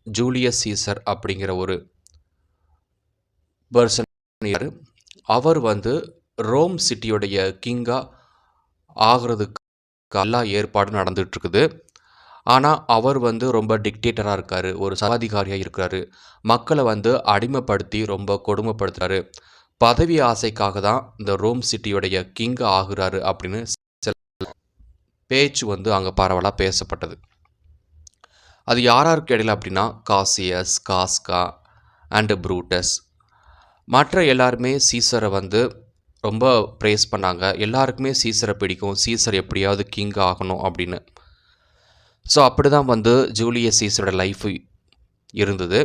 Julius Caesar அப்படிங்கிற ஒரு person. அவர் வந்து ரோம் சிட்டியோடைய கிங்காக ஆகிறதுக்கு எல்லா ஏற்பாடும் நடந்துகிட்ருக்குது. ஆனால் அவர் வந்து ரொம்ப டிக்டேட்டராக இருக்கார், ஒரு சர்வாதிகாரியாக இருக்கிறாரு, மக்களை வந்து அடிமைப்படுத்தி ரொம்ப கொடுமைப்படுத்துகிறாரு. பதவி ஆசைக்காக தான் இந்த ரோம் சிட்டியோடைய கிங் ஆகுறாரு அப்படின்னு சில பேச்சு வந்து அங்கே பரவலாக பேசப்பட்டது. அது யாராருக்கு இடையில அப்படின்னா காசியஸ், காஸ்கா அண்டு ப்ரூட்டஸ். மற்ற எல்லாருமே சீசரை வந்து ரொம்ப ப்ரேஸ் பண்ணாங்க. எல்லாருக்குமே சீசரை பிடிக்கும், சீசர் எப்படியாவது கிங் ஆகணும் அப்படின்னு. ஸோ அப்படி தான் வந்து ஜூலியஸ் சீசரோட லைஃப் இருந்தது.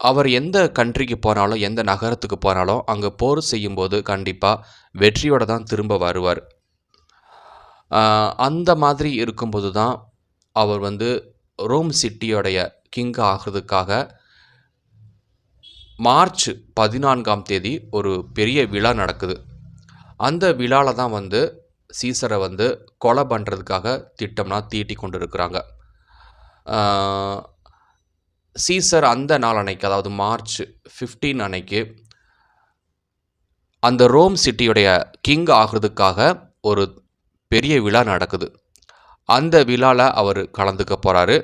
அவர் எந்த கண்ட்ரிக்கு போனாலும், எந்த நகரத்துக்கு போனாலும் அங்கே போர் செய்யும்போது கண்டிப்பாக வெற்றியோடு தான் திரும்ப வருவார். அந்த மாதிரி இருக்கும்போது தான் அவர் வந்து ரோம் சிட்டியோடைய கிங் ஆகிறதுக்காக மார்ச் 14ஆம் தேதி ஒரு பெரிய விழா நடக்குது. அந்த விழாவில் தான் வந்து சீசரை வந்து கொலை பண்ணுறதுக்காக திட்டம்லாம் தீட்டி கொண்டு இருக்கிறாங்க. சீசர் அந்த நாள் அன்னைக்கு, அதாவது மார்ச் 15 அன்னைக்கு அந்த ரோம் சிட்டியுடைய கிங் ஆகிறதுக்காக ஒரு பெரிய விழா நடக்குது. அந்த விழாவில் அவர் கலந்துக்க போகிறாரு.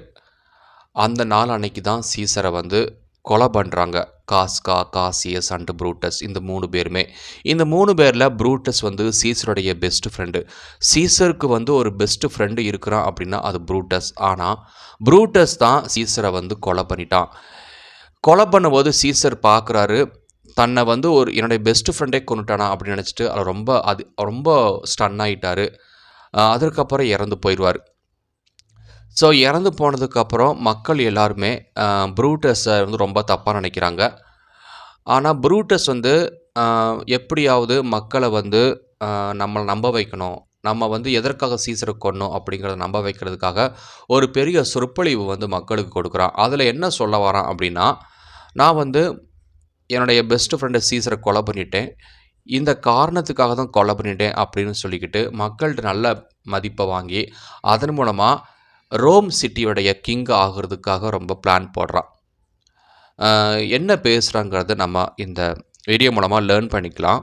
அந்த நாள் அன்னைக்கு தான் சீசரை வந்து கொலை பண்ணுறாங்க. காஸ்கா, காசியஸ் அண்டு ப்ரூட்டஸ், இந்த 3 பேருமே. இந்த 3 பேரில் ப்ரூட்டஸ் வந்து சீசருடைய பெஸ்ட் ஃப்ரெண்டு. சீசருக்கு வந்து ஒரு பெஸ்ட் ஃப்ரெண்டு இருக்கிறான் அப்படின்னா அது ப்ரூட்டஸ். ஆனால் ப்ரூட்டஸ் தான் சீசரை வந்து கொலை பண்ணிட்டான். கொலை பண்ணும்போது சீசர் பார்க்குறாரு, தன்னை வந்து என்னுடைய பெஸ்ட் ஃப்ரெண்டே கொண்டுட்டானா அப்படின்னு நினச்சிட்டு ரொம்ப ஸ்டன் ஆகிட்டார். அதற்கப்புறம் இறந்து போயிடுவார். ஸோ இறந்து போனதுக்கப்புறம் மக்கள் எல்லாருமே ப்ரூட்டஸை வந்து ரொம்ப தப்பாக நினைக்கிறாங்க. ஆனால் ப்ரூட்டஸ் வந்து எப்படியாவது மக்களை வந்து நம்மளை நம்ப வைக்கணும், நம்ம வந்து எதற்காக சீசரை கொன்னோம் அப்படிங்கிறத நம்ப வைக்கிறதுக்காக ஒரு பெரிய சொற்பொழிவு வந்து மக்களுக்கு கொடுக்குறான். அதில் என்ன சொல்ல வரான் அப்படின்னா, நான் வந்து என்னுடைய பெஸ்ட் ஃப்ரெண்டை சீசரை கொலை பண்ணிட்டேன், இந்த காரணத்துக்காக தான் கொலை பண்ணிட்டேன் அப்படின்னு சொல்லிக்கிட்டு மக்கள்கிட்ட நல்ல மதிப்பை வாங்கி அதன் மூலமாக ரோம் சிட்டியோடைய கிங் ஆகிறதுக்காக ரொம்ப பிளான் போடுறான். என்ன பேசுகிறாங்கிறத நம்ம இந்த வீடியோ மூலமாக லேர்ன் பண்ணிக்கலாம்.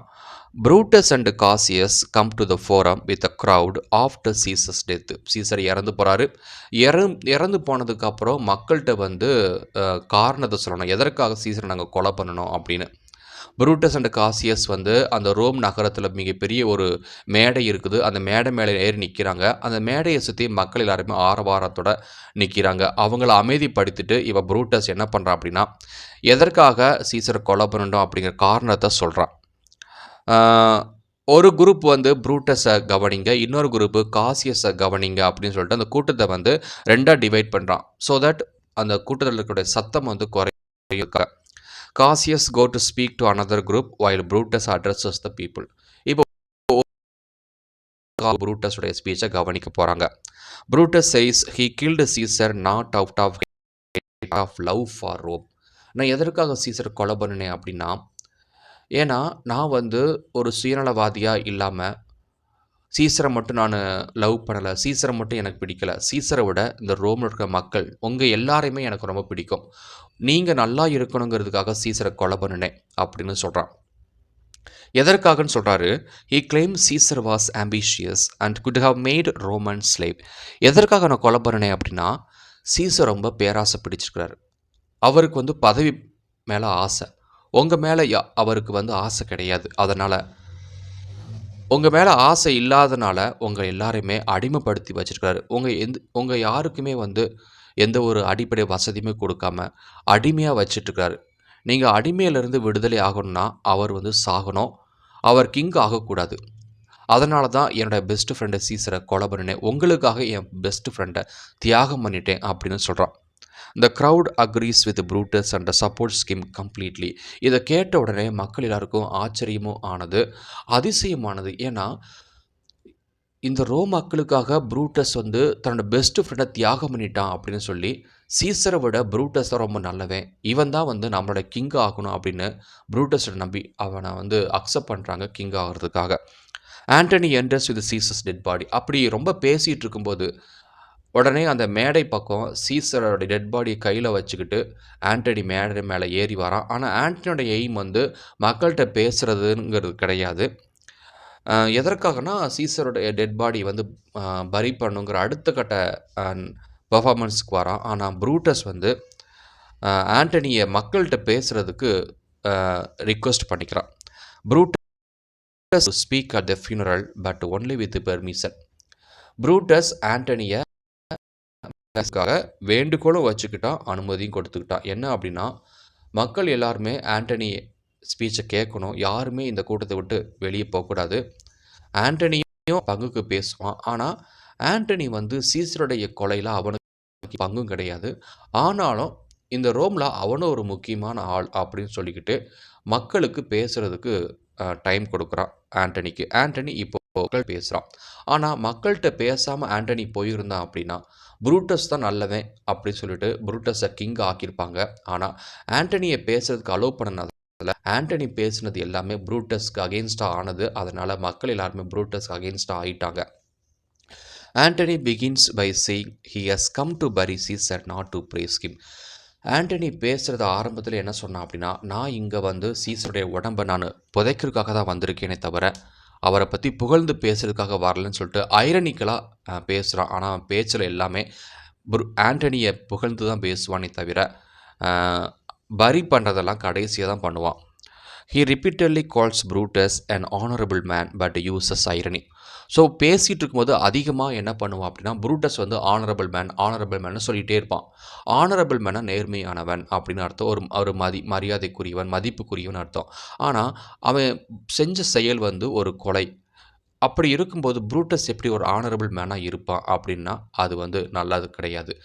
Brutus and Cassius come to the forum with a crowd after Caesar's death. Caesar இறந்து போகிறாரு. இறந்து போனதுக்கப்புறம் மக்கள்கிட்ட வந்து காரணத்தை சொல்லணும், எதற்காக சீசரை நாங்கள் கொலை பண்ணணும் அப்படின்னு. ப்ரூட்டஸ் அண்ட் காசியஸ் வந்து அந்த ரோம் நகரத்தில் மிகப்பெரிய ஒரு மேடை இருக்குது. அந்த மேடை மேலே ஏறி நிற்கிறாங்க. அந்த மேடையை சுற்றி மக்கள் எல்லாருமே ஆரவாரத்தோடு நிற்கிறாங்க. அவங்கள அமைதிப்படுத்திட்டு இவன் ப்ரூட்டஸ் என்ன பண்ணுறான் அப்படின்னா, எதற்காக சீசரை கொலை பண்ணணும் அப்படிங்கிற காரணத்தை சொல்கிறான். ஒரு குரூப் வந்து ப்ரூட்டஸை கவனிங்க, இன்னொரு குரூப்பு காசியஸை கவனிங்க அப்படின்னு சொல்லிட்டு அந்த கூட்டத்தை வந்து 2ஆக டிவைட் பண்ணுறான். ஸோ தட் அந்த கூட்டத்தில் இருக்கக்கூடிய சத்தம் வந்து குறைக்க. Cassius go to speak to another group while Brutus addresses the people. இப்போ Brutus உடைய ஸ்பீச்சை கவனிக்க போகிறாங்க. Brutus says he killed Caesar not out of love for Rome. நான் எதற்காக சீசர் கொலை பண்ணினேன் அப்படின்னா, ஏன்னா நான் வந்து ஒரு சுயநலவாதியாக இல்லாமல் சீசரை மட்டும் நான் லவ் பண்ணலை, சீசரை மட்டும் எனக்கு பிடிக்கலை, சீசரை விட இந்த ரோமில் இருக்கிற மக்கள் உங்கள் எல்லாரையுமே எனக்கு ரொம்ப பிடிக்கும், நீங்கள் நல்லா இருக்கணுங்கிறதுக்காக சீசரை கொலை பண்ணினேன் அப்படின்னு சொல்கிறான். எதற்காகன்னு சொல்கிறாரு, he claimed Caesar was ambitious and could have made Roman slave. எதற்காக நான் கொலை பண்ணினேன் அப்படின்னா, சீசர் ரொம்ப பேராசை பிடிச்சிருக்கிறாரு. அவருக்கு வந்து பதவி மேலே ஆசை, உங்கள் மேலே அவருக்கு வந்து ஆசை கிடையாது. அதனால் உங்கள் மேலே ஆசை இல்லாதனால உங்கள் எல்லாரையுமே அடிமைப்படுத்தி வச்சுருக்காரு. உங்கள் யாருக்குமே வந்து எந்த ஒரு அடிப்படை வசதியுமே கொடுக்காம அடிமையாக வச்சிட்ருக்காரு. நீங்கள் அடிமையிலேருந்து விடுதலை ஆகணும்னா அவர் வந்து சாகணும், அவர் கிங் ஆகக்கூடாது. அதனால தான் என்னோடய பெஸ்ட் ஃப்ரெண்டை சீசரை கொலை பண்ணினேன், உங்களுக்காக என் பெஸ்ட் ஃப்ரெண்டை தியாகம் பண்ணிட்டேன் அப்படின்னு சொல்கிறான். The crowd agrees with Brutus and supports him completely. இதை கேட்ட உடனே மக்கள் எல்லாருக்கும் ஆச்சரியமும் ஆனது, அதிசயமானது. ஏன்னா இந்த ரோம் மக்களுக்காக ப்ரூட்டஸ் வந்து தன்னோட பெஸ்ட் ஃப்ரெண்டை தியாகம் பண்ணிட்டான் அப்படின்னு சொல்லி சீசரை விட ப்ரூட்டஸ் தான் ரொம்ப நல்லவன், இவன் தான் வந்து நம்மளோட கிங் ஆகணும் அப்படின்னு ப்ரூட்டஸை நம்பி அவனை வந்து அக்செப்ட் பண்ணுறாங்க கிங் ஆகிறதுக்காக. ஆண்டனி என்டர்ஸ் வித் சீசஸ் டெட் பாடி. அப்படி ரொம்ப பேசிகிட்டு இருக்கும்போது உடனே அந்த மேடை பக்கம் சீசரோட டெட் பாடியை கையில் வச்சுக்கிட்டு ஆண்டனி மேடை மேலே ஏறி வரான். ஆனால் ஆண்டனியோட எய்ம் வந்து மக்கள்கிட்ட பேசுகிறதுங்கிறது கிடையாது. எதற்காகனா சீசரோட டெட் பாடி வந்து பரி பண்ணுங்கிற அடுத்த கட்ட பெர்ஃபார்மன்ஸ்க்கு வரான். ஆனால் ப்ரூட்டஸ் வந்து ஆண்டனியை மக்கள்கிட்ட பேசுகிறதுக்கு ரிக்வெஸ்ட் பண்ணிக்கிறான். Brutus speak at the funeral but only with permission. Brutus ஆண்டனியை வேண்டுகோளும் வச்சுக்கிட்டான், அனுமதியும் கொடுத்துக்கிட்டான். என்ன அப்படின்னா, மக்கள் எல்லாருமே ஆண்டனி ஸ்பீச்சை கேட்கணும், யாருமே இந்த கூட்டத்தை விட்டு வெளியே போகக்கூடாது. ஆண்டனியும் பங்குக்கு பேசுவான். ஆனால் ஆண்டனி வந்து சீசருடைய கொலையில் அவனுக்கு பங்கும் கிடையாது. ஆனாலும் இந்த ரோமில் அவனும் ஒரு முக்கியமான ஆள் அப்படின்னு சொல்லிக்கிட்டு மக்களுக்கு பேசுகிறதுக்கு டைம் கொடுக்குறான் ஆண்டனிக்கு. ஆண்டனி இப்போ மக்கள் பேசுகிறான். ஆனால் மக்கள்கிட்ட பேசாமல் ஆண்டனி போயிருந்தான் அப்படின்னா ப்ரூட்டஸ் தான் நல்லவன் அப்படின்னு சொல்லிட்டு ப்ரூட்டஸை கிங் ஆக்கியிருப்பாங்க. ஆனால் ஆண்டனியை பேசுறதுக்கு அலோவ் பண்ண ஆண்டனி பேசுனது எல்லாமே ப்ரூட்டஸ்க்கு அகெயின்ஸ்டாக ஆனது. அதனால் மக்கள் எல்லாருமே ப்ரூட்டஸ்க்கு அகெயின்ஸ்டாக ஆகிட்டாங்க. Antony begins by saying he has come to bury Caesar not to praise him. Antony பேசுகிறது ஆரம்பத்தில் என்ன சொன்னான் அப்படின்னா, நான் இங்கே வந்து சீசருடைய உடம்பை நான் புதைக்கிறதுக்காக தான் வந்திருக்கேனே தவிர அவரை பற்றி புகழ்ந்து பேசுறதுக்காக வரலன்னு சொல்லிட்டு ஐரனிக்கலாக பேசுகிறான். ஆனால் பேச்சில் எல்லாமே ஆண்டனியை புகழ்ந்து தான் பேசுவானே தவிர பரி பண்ணுறதெல்லாம் கடைசியாக தான் பண்ணுவான். He repeatedly calls Brutus an honorable man but uses irony. So பேசிகிட்டு இருக்கும்போது அதிகமாக என்ன பண்ணுவான் அப்படின்னா, ப்ரூட்டஸ் வந்து ஆனரபிள் மேன் சொல்லிகிட்டே இருப்பான். ஆனரபிள் மேனா நேர்மையானவன் அப்படின்னு அர்த்தம். ஒரு மரியாதைக்குரியவன், மதிப்புக்குரியவன் அர்த்தம். ஆனால் அவன் செஞ்ச செயல் வந்து ஒரு கொலை. அப்படி இருக்கும்போது ப்ரூட்டஸ் எப்படி ஒரு ஆனரபிள் மேனாக இருப்பான் அப்படின்னா அது வந்து நல்லது கிடையாது.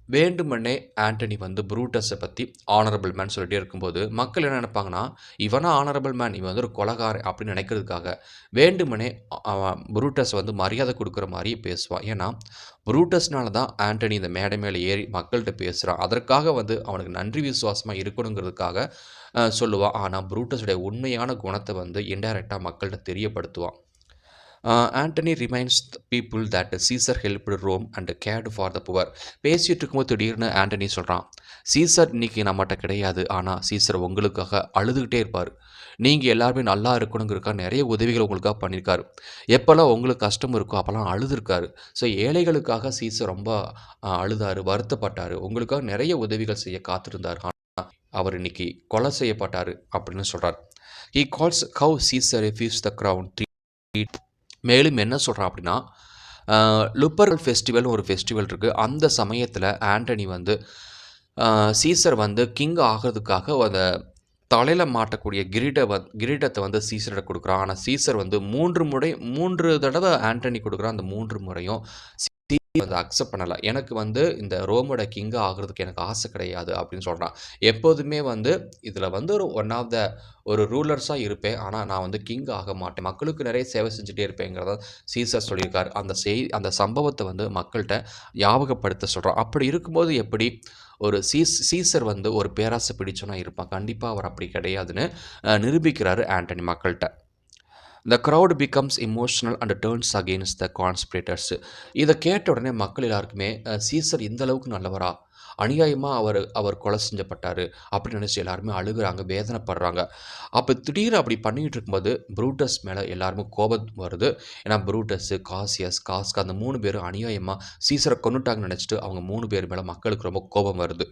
வேண்டுமென்னே ஆண்டனி வந்து ப்ரூட்டஸை பற்றி ஆனரபிள் மேன் சொல்லிட்டே இருக்கும்போது மக்கள் என்ன நினைப்பாங்கன்னா, இவனா ஆனரபிள் மேன், இவன் வந்து ஒரு கொலைகாரன் அப்படின்னு நினைக்கிறதுக்காக வேண்டுமென்னே அவன் ப்ரூட்டஸ் வந்து மரியாதை கொடுக்குற மாதிரி பேசுவான். ஏன்னா ப்ரூட்டஸ்னால தான் ஆண்டனி இந்த மேடை மேலே ஏறி மக்கள்கிட்ட பேசுகிறான். அதற்காக வந்து அவனுக்கு நன்றி விசுவாசமாக இருக்கணுங்கிறதுக்காக சொல்லுவான். ஆனால் ப்ரூட்டஸுடைய உண்மையான குணத்தை வந்து இன்டைரக்டாக மக்கள்கிட்ட தெரியப்படுத்துவான். Antony reminds people that Caesar helped Rome and cared for the poor. பேசிகிட்டு இருக்கும்போது திடீர்னு ஆண்டனி சொல்கிறான், சீசர் இன்றைக்கி நம்மகிட்ட கிடையாது, ஆனால் சீசர் உங்களுக்காக அழுதுகிட்டே இருப்பார். நீங்கள் எல்லாருமே நல்லா இருக்கணுங்கிறதுக்காக நிறைய உதவிகள் உங்களுக்காக பண்ணியிருக்காரு. எப்போல்லாம் உங்களுக்கு கஷ்டம் இருக்கோ அப்போல்லாம் அழுதுருக்காரு. ஸோ ஏழைகளுக்காக சீசர் ரொம்ப அழுதார், வருத்தப்பட்டார், உங்களுக்காக நிறைய உதவிகள் செய்ய காத்திருந்தார். ஆனால் அவர் இன்னைக்கு கொலை செய்யப்பட்டார் அப்படின்னு சொல்கிறார். He calls how Caesar refuse the crown. மேலும் என்ன சொல்கிறான் அப்படின்னா, லுப்பர் ஃபெஸ்டிவல் ஒரு ஃபெஸ்டிவல் இருக்குது. அந்த சமயத்தில் ஆண்டனி வந்து சீசர் வந்து கிங் ஆகிறதுக்காக அந்த தலையில் மாட்டக்கூடிய கிரீடத்தை வந்து சீசர்கிட்ட கொடுக்குறான். ஆனால் சீசர் வந்து 3 தடவை ஆண்டனி கொடுக்குறான். அந்த 3 முறையும் அதை அக்செப்ட் பண்ணலை. எனக்கு வந்து இந்த ரோமோட கிங்கு ஆகிறதுக்கு எனக்கு ஆசை கிடையாது அப்படின்னு சொல்கிறான். எப்போதுமே வந்து இதில் வந்து ஒன் ஆஃப் த ஒரு ரூலர்ஸாக இருப்பேன், ஆனால் நான் வந்து கிங் ஆக மாட்டேன், மக்களுக்கு நிறைய சேவை செஞ்சுட்டே இருப்பேங்கிறத சீசர் சொல்லியிருக்கார். அந்த சம்பவத்தை வந்து மக்கள்கிட்ட ஞாபகப்படுத்த சொல்கிறான். அப்படி இருக்கும்போது எப்படி ஒரு சீசர் வந்து ஒரு பேராசை பிடிச்சோன்னா இருப்பான்? கண்டிப்பாக அவர் அப்படி கிடையாதுன்னு நிரூபிக்கிறாரு ஆண்டனி மக்கள்கிட்ட. The crowd becomes emotional and turns against the conspirators. இதை கேட்ட உடனே மக்கள் எல்லாருக்குமே சீசர் இந்த அளவுக்கு நல்லவரா, அநியாயமாக அவர் கொலை செஞ்சப்பட்டார் அப்படின்னு நினச்சி எல்லாருமே அழுகுறாங்க, வேதனைப்படுறாங்க. அப்போ திடீர்னு அப்படி பண்ணிகிட்டு இருக்கும்போது ப்ரூட்டஸ் மேலே எல்லாருமே கோபம் வருது. ஏன்னா ப்ரூட்டஸு, காஸ்கா அந்த 3 பேரும் அநியாயமாக சீசரை கொண்டுட்டாங்கன்னு நினச்சிட்டு அவங்க 3 பேர் மேலே மக்களுக்கு ரொம்ப கோபம் வருது.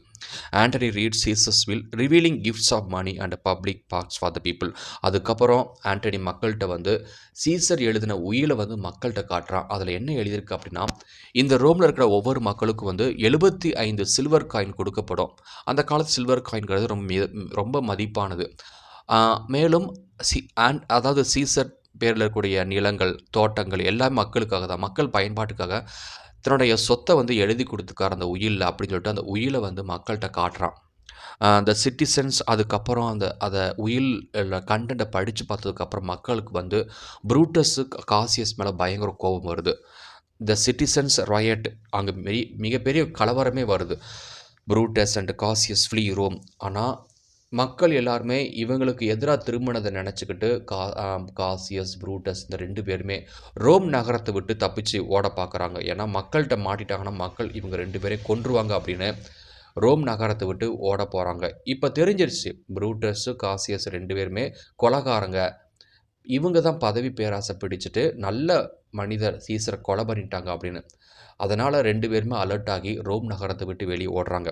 ஆண்டனி ரீட் சீசஸ் will revealing gifts of money and public parks for the people. அதுக்கப்புறம் ஆண்டனி மக்கள்கிட்ட வந்து சீசர் எழுதின உயிலை வந்து மக்கள்கிட்ட காட்டுறான். அதில் என்ன எழுதியிருக்கு அப்படின்னா, இந்த ரோமில் இருக்கிற ஒவ்வொரு மக்களுக்கும் வந்து 75 சில்வர் காயின் கொடுக்கப்படும். அந்த காலத்து சில்வர் காயின்கிறது ரொம்ப மதிப்பானது. மேலும் அதாவது சீசர் பேரில் இருக்கக்கூடிய நிலங்கள், தோட்டங்கள் எல்லாம் மக்களுக்காக தான், மக்கள் பயன்பாட்டுக்காக தன்னுடைய சொத்தை வந்து எழுதி கொடுத்துக்கார் அந்த உயிலில் அப்படின்னு சொல்லிட்டு அந்த உயிலை வந்து மக்கள்கிட்ட காட்டுறான். அந்த சிட்டிசன்ஸ் அதுக்கப்புறம் அதை உயில் கண்டென்ட்டை படித்து பார்த்ததுக்கப்புறம் மக்களுக்கு வந்து ப்ரூட்டஸு, காசியஸ் மேலே பயங்கர கோபம் வருது. த சிட்டிசன்ஸ் ராயட், அங்கே மிகப்பெரிய கலவரமே வருது. Brutus and Cassius flee Rome. ஆனால் மக்கள் எல்லாருமே இவங்களுக்கு எதிரா திரும்பினத நெனச்சுக்கிட்டு காசியஸ், ப்ரூட்டஸ் இந்த 2 பேருமே ரோம் நகரத்த விட்டு தப்பிச்சு ஓட பார்க்குறாங்க. ஏன்னா, மக்கள்ட்ட மாட்டிட்டாங்கன்னா, மக்கள் இவங்க 2 பேரையும் கொன்றுவாங்க அப்படின்னு ரோம் நகரத்த விட்டு ஓட போறாங்க. இப்ப தெரிஞ்சிருச்சு ப்ரூட்டஸு, காசியஸ் 2 பேருமே கொலைகாரங்க. இவங்க தான் பதவி பேராசை பிடிச்சுட்டு நல்ல மனிதர் சீசர கொலை பண்ணிட்டாங்க அப்படின்னு. அதனால 2 பேருமே அலர்ட் ஆகி ரோம் நகரத்த விட்டு வெளிய ஓடுறாங்க.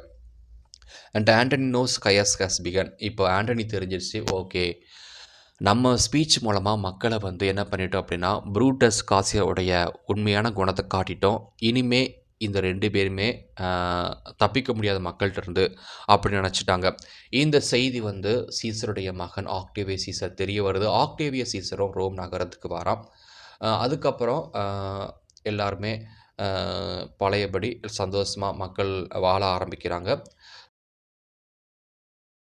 And Antony knows Gaius has begun. இப்போ ஆண்டனி தெரிஞ்சிருச்சு, ஓகே நம்ம ஸ்பீச் மூலமாக மக்களை வந்து என்ன பண்ணிட்டோம் அப்படின்னா ப்ரூட்டஸ் காசியருடைய உண்மையான குணத்தை காட்டிட்டோம். இனிமே இந்த 2 பேருமே தப்பிக்க முடியாத மக்கள்கிட்ட இருந்து அப்படின்னு நினச்சிட்டாங்க. இந்த செய்தி வந்து சீசருடைய மகன் ஆக்டேவிய சீசர் தெரிய வருது. ஆக்டேவிய சீசரும் ரோம் நகரத்துக்கு வரான். அதுக்கப்புறம் எல்லாருமே பழையபடி சந்தோஷமாக மக்கள் வாழ ஆரம்பிக்கிறாங்க.